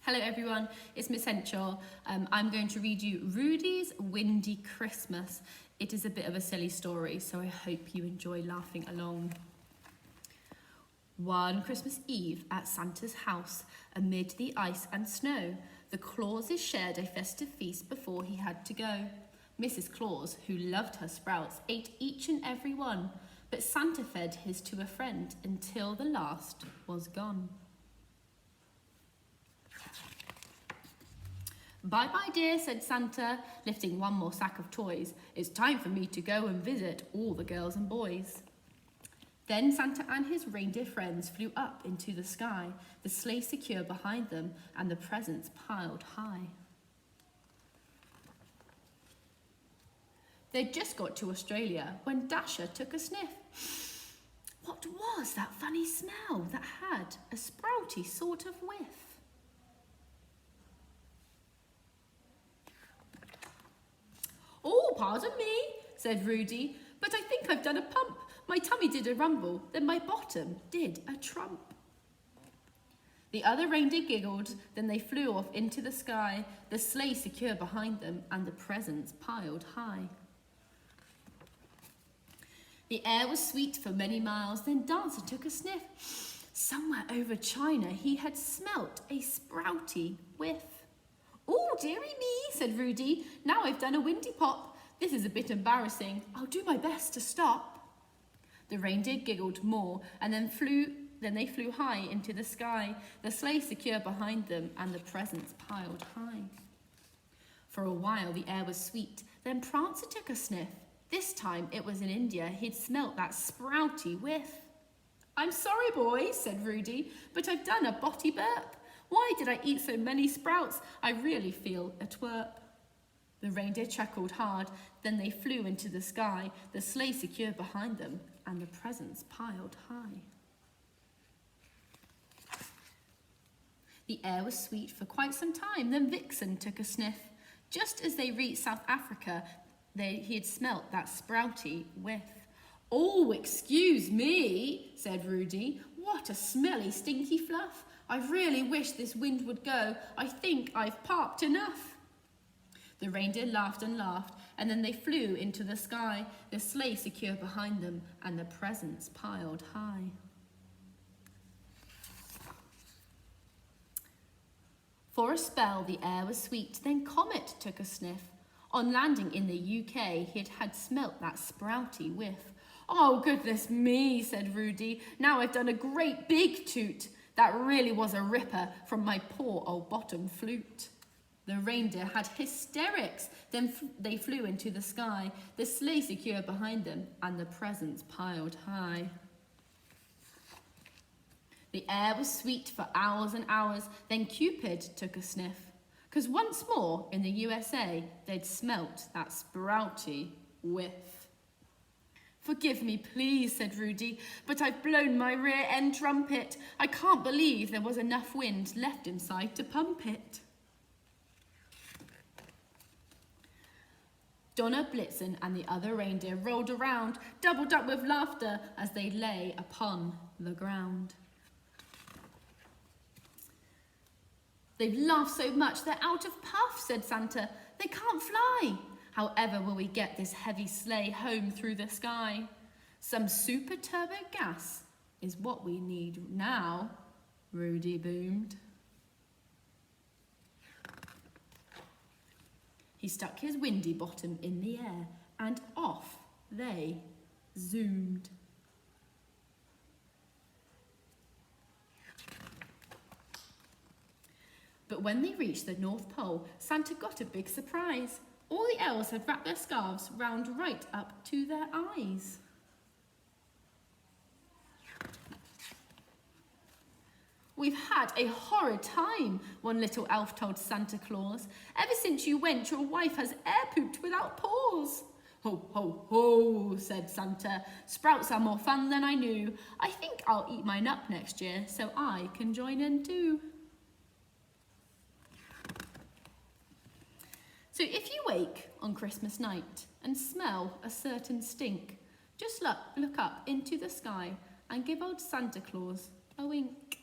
Hello everyone, it's Miss Henshaw. I'm going to read you Rudey's Windy Christmas. It is a bit of a silly story, so I hope you enjoy laughing along. One Christmas Eve at Santa's house, amid the ice and snow, the Clauses shared a festive feast before he had to go. Mrs. Claus, who loved her sprouts, ate each and every one, but Santa fed his to a friend until the last was gone. "Bye-bye, dear," said Santa, lifting one more sack of toys. "It's time for me to go and visit all the girls and boys." Then Santa and his reindeer friends flew up into the sky, the sleigh secure behind them and the presents piled high. They'd just got to Australia when Dasher took a sniff. What was that funny smell that had a sprouty sort of whiff? "Oh, pardon me," said Rudey, "but I think I've done a pump. My tummy did a rumble, then my bottom did a trump." The other reindeer giggled, then they flew off into the sky, the sleigh secure behind them and the presents piled high. The air was sweet for many miles, then Dancer took a sniff. Somewhere over China he had smelt a sprouty whiff. "Oh, dearie me," said Rudey, "now I've done a windy pop. This is a bit embarrassing. I'll do my best to stop." The reindeer giggled more and then they flew high into the sky, the sleigh secure behind them and the presents piled high. For a while the air was sweet, then Prancer took a sniff. This time it was in India he'd smelt that sprouty whiff. "I'm sorry, boys," said Rudey, "but I've done a botty burp. Why did I eat so many sprouts? I really feel a twerp." The reindeer chuckled hard, then they flew into the sky, the sleigh secure behind them and the presents piled high. The air was sweet for quite some time, then Vixen took a sniff. Just as they reached South Africa, he had smelt that sprouty whiff. "Oh, excuse me," said Rudey. "What a smelly, stinky fluff. I really wish this wind would go. I think I've parked enough." The reindeer laughed and laughed, and then they flew into the sky, the sleigh secure behind them and the presents piled high. For a spell the air was sweet, then Comet took a sniff. On landing in the UK, he'd had smelt that sprouty whiff. "Oh, goodness me," said Rudey, "now I've done a great big toot. That really was a ripper from my poor old bottom flute." The reindeer had hysterics, then they flew into the sky, the sleigh secure behind them and the presents piled high. The air was sweet for hours and hours, then Cupid took a sniff, 'cause once more in the USA they'd smelt that sprouty whiff. "Forgive me, please," said Rudey, "but I've blown my rear end trumpet. I can't believe there was enough wind left inside to pump it." Donna, Blitzen and the other reindeer rolled around, doubled up with laughter as they lay upon the ground. "They've laughed so much they're out of puff," said Santa. "They can't fly. However will we get this heavy sleigh home through the sky? Some super turbo gas is what we need now," Rudey boomed. He stuck his windy bottom in the air and off they zoomed. But when they reached the North Pole, Santa got a big surprise. All the elves had wrapped their scarves round right up to their eyes. "We've had a horrid time," one little elf told Santa Claus. "Ever since you went, your wife has air-pooped without pause." "Ho, ho, ho," said Santa. "Sprouts are more fun than I knew. I think I'll eat mine up next year so I can join in too." So if you wake on Christmas night and smell a certain stink, just look up into the sky and give old Santa Claus a wink.